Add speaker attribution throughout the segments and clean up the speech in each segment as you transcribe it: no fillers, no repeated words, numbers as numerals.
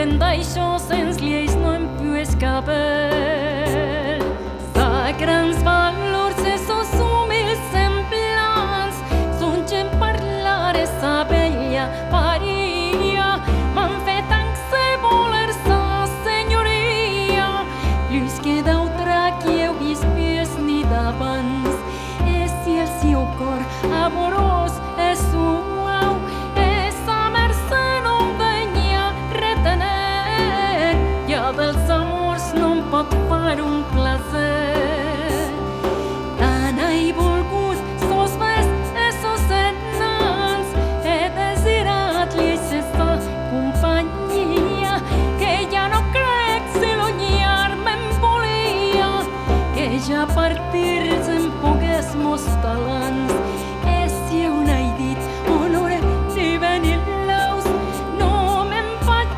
Speaker 1: d'això sens lleis no em puc escapar. Sa grans valors e sos humils semblants, son gent parlar sa bella paria, m'han fet anxe voler sa senyoria, plus que d'altra que heu vist pies ni d'abans. E si el seu cor amorós és suau, esa mercè no em venia retener, ja dels amors no em pot far un plaer. Tant he volgut sos vells e sos enans, he desirat-los esta companyia, que ja no crec si l'onyar-me'n volia, que ja partir-se em pogués mos talents. E si un he dit honor ni venir laus, no me'n faig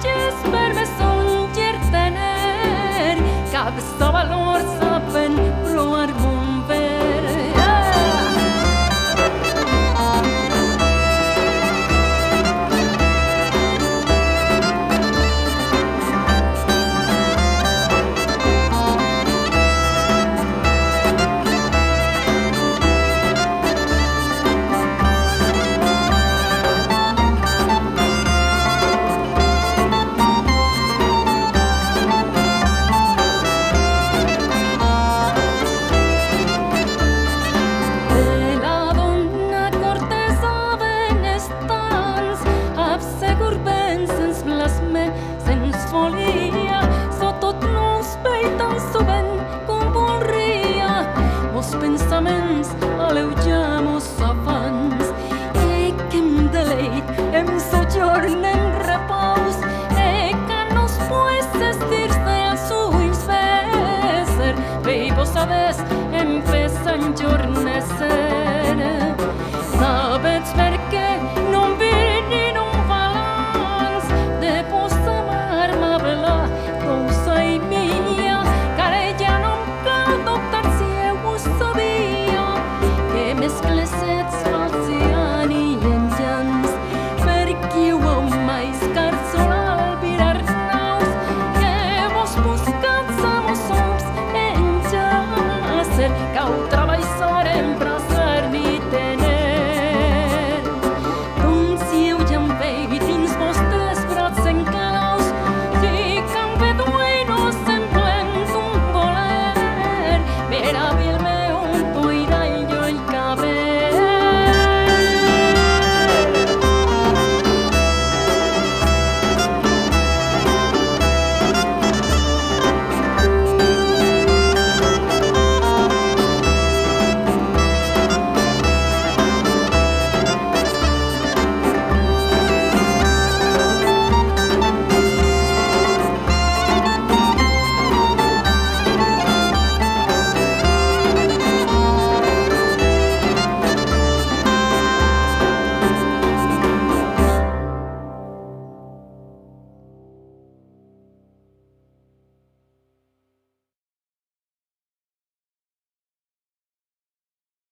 Speaker 1: per me songer tener cap sa valor saben provar mon ver. Sens folie